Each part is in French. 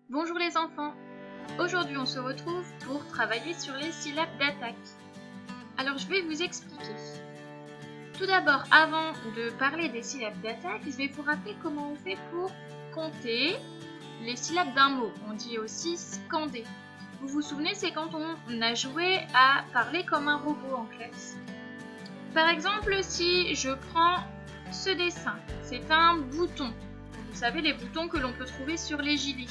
Bonjour les enfants. Aujourd'hui on se retrouve pour travailler sur les syllabes d'attaque. Alors je vais vous expliquer. Tout d'abord, avant de parler des syllabes d'attaque, je vais vous rappeler comment on fait pour compter les syllabes d'un mot. On dit aussi scander. Vous vous souvenez, c'est quand on a joué à parler comme un robot en classe. Par exemple, si je prends ce dessin, c'est un bouton. Vous savez, les boutons que l'on peut trouver sur les gilets.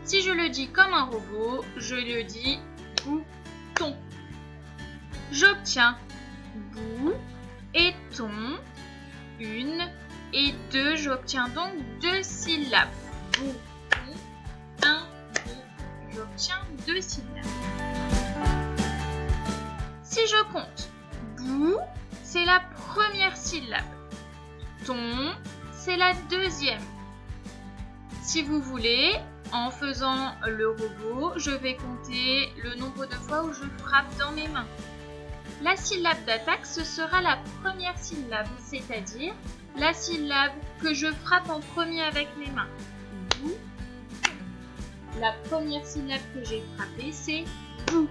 Si je le dis comme un robot, je le dis bouton. J'obtiens bout et ton, une et deux. J'obtiens donc deux syllabes. Bouton, un, deux. J'obtiens deux syllabes. Si je compte, bout, c'est la première syllabe. Ton, c'est la deuxième. Si vous voulez, en faisant le robot, je vais compter le nombre de fois où je frappe dans mes mains. La syllabe d'attaque, ce sera la première syllabe, c'est-à-dire la syllabe que je frappe en premier avec mes mains. Bou. La première syllabe que j'ai frappée, c'est bou.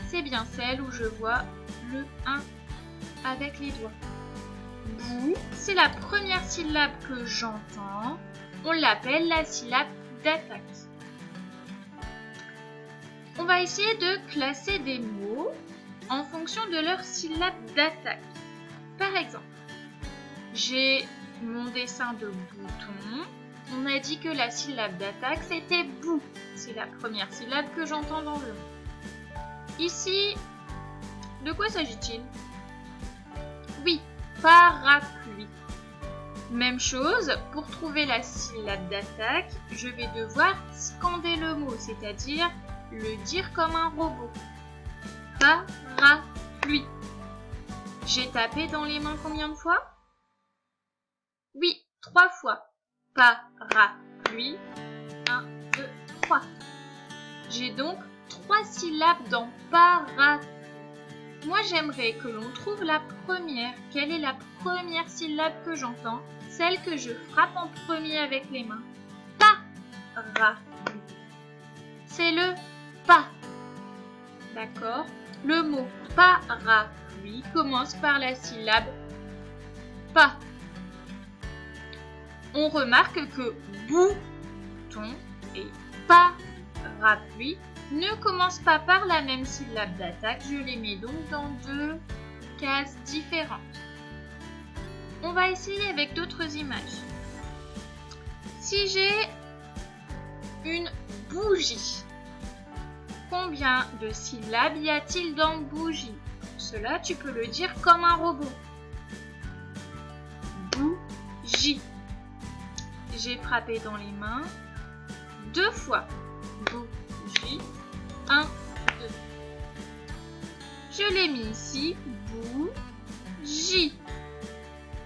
C'est bien celle où je vois le 1 avec les doigts. Bou, c'est la première syllabe que j'entends. On l'appelle la syllabe d'attaque. On va essayer de classer des mots en fonction de leur syllabe d'attaque. Par exemple, j'ai mon dessin de bouton. On a dit que la syllabe d'attaque, c'était bout. C'est la première syllabe que j'entends dans le mot. Ici, de quoi s'agit-il? Oui, parapluie. Même chose, pour trouver la syllabe d'attaque, je vais devoir scander le mot, c'est-à-dire le dire comme un robot. Parapluie. J'ai tapé dans les mains combien de fois? Oui, 3 fois. Parapluie. 1, 2, 3. J'ai donc 3 syllabes dans parapluie. Moi, j'aimerais que l'on trouve la première. Quelle est la première syllabe que j'entends? Celle que je frappe en premier avec les mains. Parapluie. C'est le pas. D'accord? Le mot parapluie commence par la syllabe pas. On remarque que bouton et parapluie ne commencent pas par la même syllabe d'attaque. Je les mets donc dans deux cases différentes. On va essayer avec d'autres images. Si j'ai une bougie, combien de syllabes y a-t-il dans bougie? Pour cela, tu peux le dire comme un robot. Bougie. J'ai frappé dans les mains 2 fois. Bougie. 1, 2. Je l'ai mis ici. Bougie.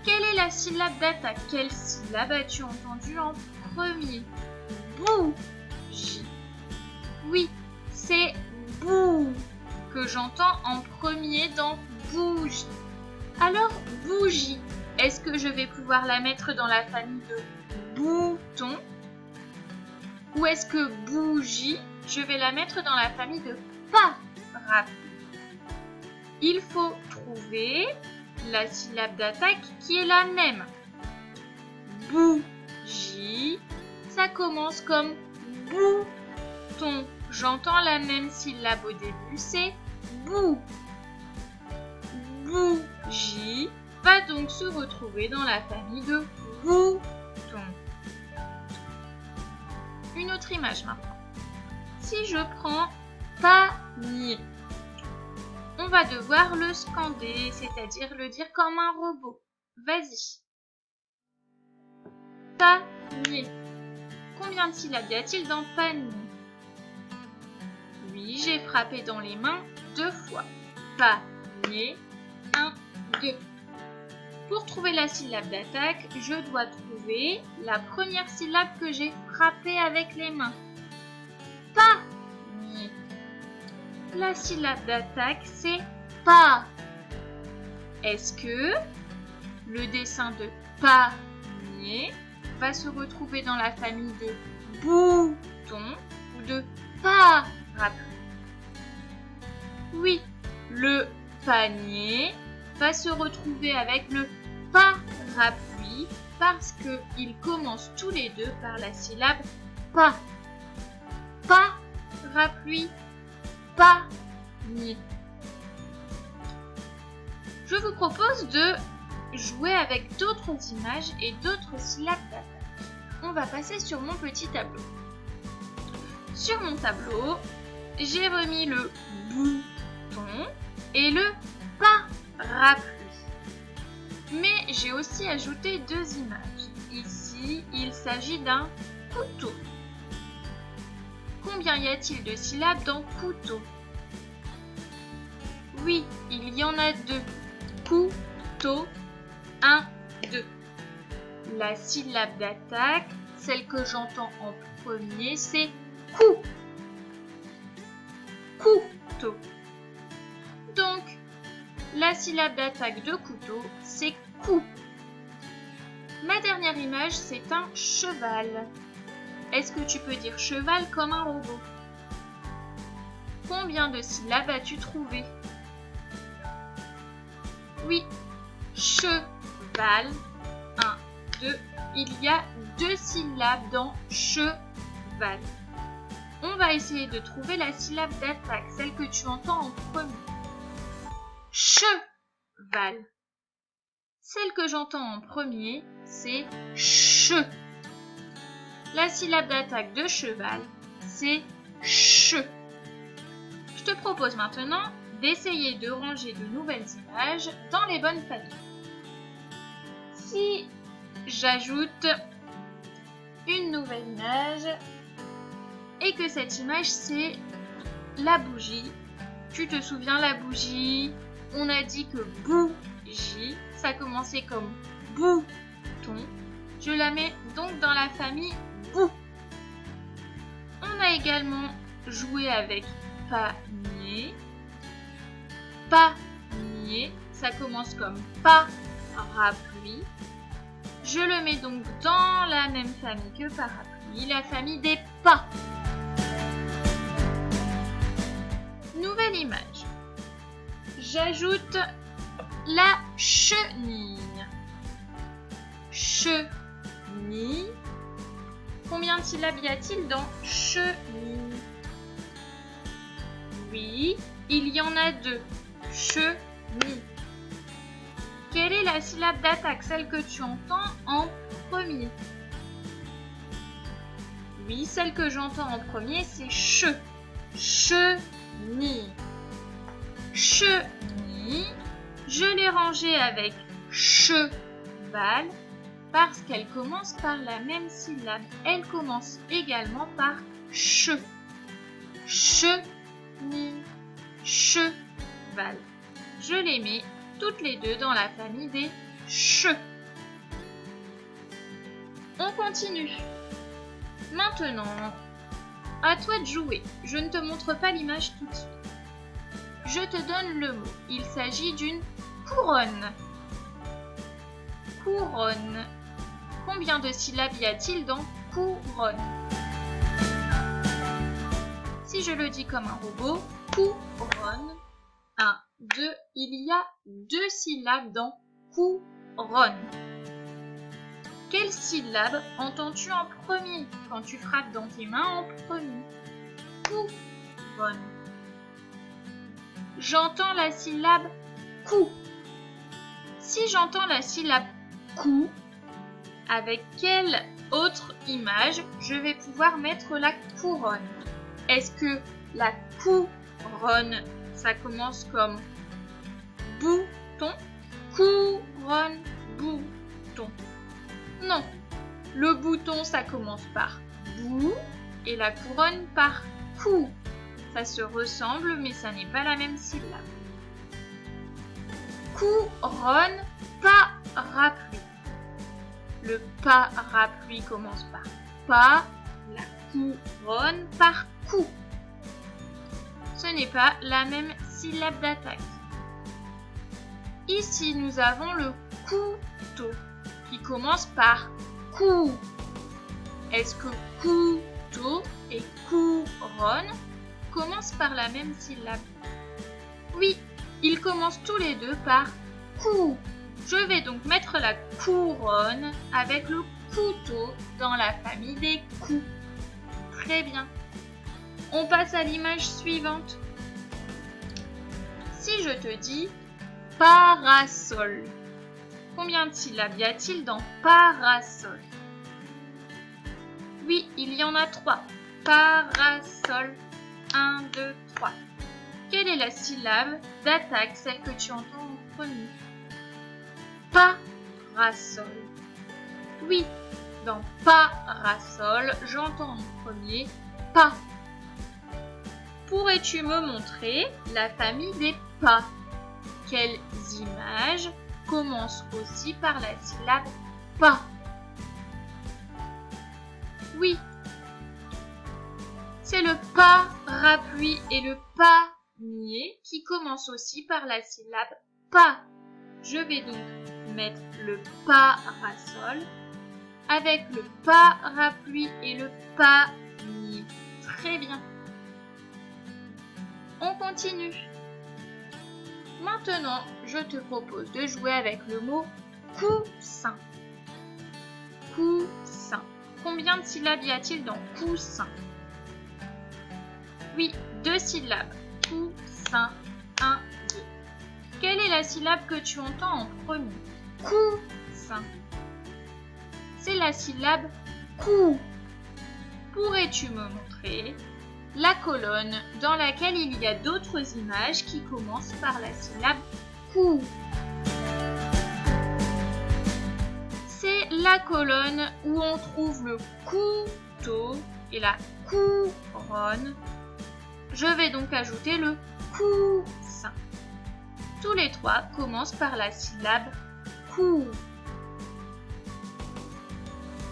Quelle est la syllabe d'attaque? Quelle syllabe as-tu entendu en premier? Bougie. Oui, c'est bou que j'entends en premier dans bougie. Alors, bougie, est-ce que je vais pouvoir la mettre dans la famille de bouton? Ou est-ce que bougie, je vais la mettre dans la famille de parapluie? Il faut trouver la syllabe d'attaque qui est la même. Bougie, ça commence comme bouton. J'entends la même syllabe au début, c'est bou. Bougie va donc se retrouver dans la famille de bouton. Une autre image maintenant. Si je prends panier, on va devoir le scander, c'est-à-dire le dire comme un robot. Vas-y. Panier. Combien de syllabes y a-t-il dans panier? Oui, j'ai frappé dans les mains 2 fois. Panier. 1, 2. Pour trouver la syllabe d'attaque, je dois trouver la première syllabe que j'ai frappée avec les mains. Panier. La syllabe d'attaque, c'est pas. Est-ce que le dessin de panier va se retrouver dans la famille de bouton ou de parapluie. Oui, le panier va se retrouver avec le parapluie parce qu'ils commencent tous les deux par la syllabe pa. Parapluie, panier. Je vous propose de jouer avec d'autres images et d'autres syllabes d'attaque. On va passer sur mon petit tableau. Sur mon tableau, j'ai remis le bouton et le parapluie. Mais j'ai aussi ajouté deux images. Ici, il s'agit d'un couteau. Combien y a-t-il de syllabes dans couteau? Oui, il y en a deux. Couteau, 1, 2. La syllabe d'attaque, celle que j'entends en premier, c'est cou. Couteau. Donc, la syllabe d'attaque de couteau, c'est cou. Ma dernière image, c'est un cheval. Est-ce que tu peux dire cheval comme un robot? Combien de syllabes as-tu trouvé? Oui, cheval, 1, 2. Il y a deux syllabes dans cheval. On va essayer de trouver la syllabe d'attaque, celle que tu entends en premier. Cheval. Celle que j'entends en premier, c'est che. La syllabe d'attaque de cheval, c'est che. Je te propose maintenant d'essayer de ranger de nouvelles images dans les bonnes familles. Si j'ajoute une nouvelle image et que cette image c'est la bougie, tu te souviens la bougie? On a dit que bougie, ça commençait comme bouton. Je la mets donc dans la famille bou. On a également joué avec panier. Panier, ça commence comme parapluie. Je le mets donc dans la même famille que parapluie, la famille des pas. Nouvelle image. J'ajoute la chenille. Chenille. Combien de syllabes y a-t-il dans chenille? Oui, il y en a deux. Chenille. Quelle est la syllabe d'attaque, celle que tu entends en premier? Oui, celle que j'entends en premier, c'est che. Chenille. Chenille. Je l'ai rangée avec cheval parce qu'elle commence par la même syllabe. Elle commence également par che. Chenille. Cheval. Je les mets toutes les deux dans la famille des che. On continue. Maintenant, à toi de jouer. Je ne te montre pas l'image tout de suite. Je te donne le mot. Il s'agit d'une couronne. Couronne. Combien de syllabes y a-t-il dans couronne? Si je le dis comme un robot, couronne. 1, 2, il y a deux syllabes dans couronne. Quelle syllabe entends-tu en premier quand tu frappes dans tes mains en premier? Couronne. J'entends la syllabe cou. Si j'entends la syllabe cou, avec quelle autre image je vais pouvoir mettre la couronne? Est-ce que la couronne, ça commence comme bouton? Couronne, bouton. Non, le bouton, ça commence par bou et la couronne par cou. Ça se ressemble, mais ça n'est pas la même syllabe. Couronne, parapluie. Le parapluie commence par pas, la couronne par cou. Ce n'est pas la même syllabe d'attaque. Ici, nous avons le couteau qui commence par cou. Est-ce que couteau et couronne commencent par la même syllabe. Oui, ils commencent tous les deux par cou. Je vais donc mettre la couronne avec le couteau dans la famille des coups. Très bien. On passe à l'image suivante. Si je te dis parasol, combien de syllabes y a-t-il dans parasol? Oui, il y en a 3. Parasol. 1, 2, 3. Quelle est la syllabe d'attaque, celle que tu entends en premier? Parasol. Oui, dans parasol, j'entends en premier pas. Pourrais-tu me montrer la famille des pas? Quelles images commencent aussi par la syllabe pas? Oui, c'est le parapluie et le panier qui commencent aussi par la syllabe pas. Je vais donc mettre le parasol avec le parapluie et le panier. Très bien. On continue. Maintenant, je te propose de jouer avec le mot coussin. Coussin. Combien de syllabes y a-t-il dans coussin? Oui, 2 syllabes. Coussin. 1, 2. Quelle est la syllabe que tu entends en premier? Coussin. C'est la syllabe cou. Pourrais-tu me montrer la colonne dans laquelle il y a d'autres images qui commencent par la syllabe cou? C'est la colonne où on trouve le couteau et la couronne. Je vais donc ajouter le coussin. Tous les 3 commencent par la syllabe cou.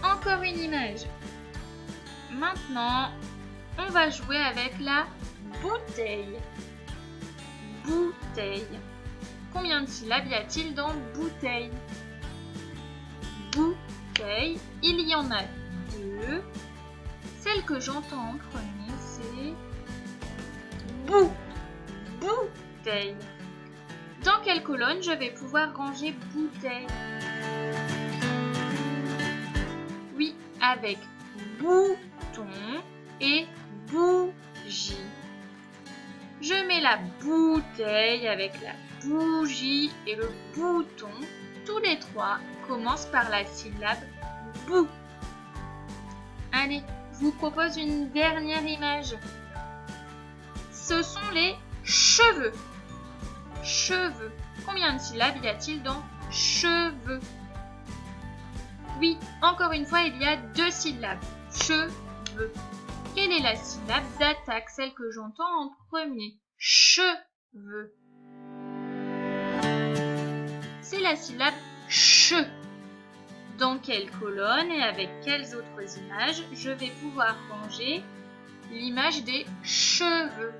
Encore une image. Maintenant, on va jouer avec la bouteille. Bouteille. Combien de syllabes y a-t-il dans bouteille? Bouteille, il y en a 2. Celle que j'entends en premier, c'est bou. Bouteille. Dans quelle colonne je vais pouvoir ranger bouteille? Oui, avec bouton et bougie. Je mets la bouteille avec la bougie et le bouton. Tous les 3 commencent par la syllabe bou. Allez, je vous propose une dernière image. Ce sont les cheveux. Cheveux. Combien de syllabes y a-t-il dans cheveux? Oui, encore une fois, il y a 2 syllabes. Cheveux. Quelle est la syllabe d'attaque, celle que j'entends en premier? Cheveux. C'est la syllabe che. Dans quelle colonne et avec quelles autres images je vais pouvoir ranger l'image des cheveux?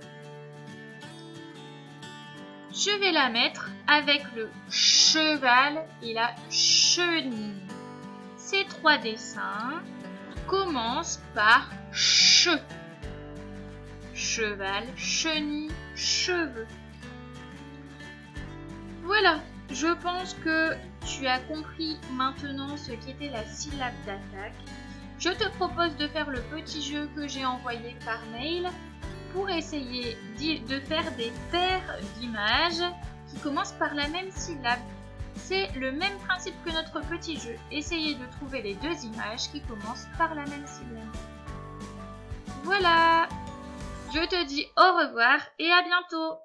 Je vais la mettre avec le cheval et la chenille. Ces 3 dessins commencent par che. Cheval, chenille, cheveux. Voilà, je pense que tu as compris maintenant ce qu'était la syllabe d'attaque. Je te propose de faire le petit jeu que j'ai envoyé par mail pour essayer de faire des paires d'images qui commencent par la même syllabe. C'est le même principe que notre petit jeu. Essayez de trouver les 2 images qui commencent par la même syllabe. Voilà! Je te dis au revoir et à bientôt!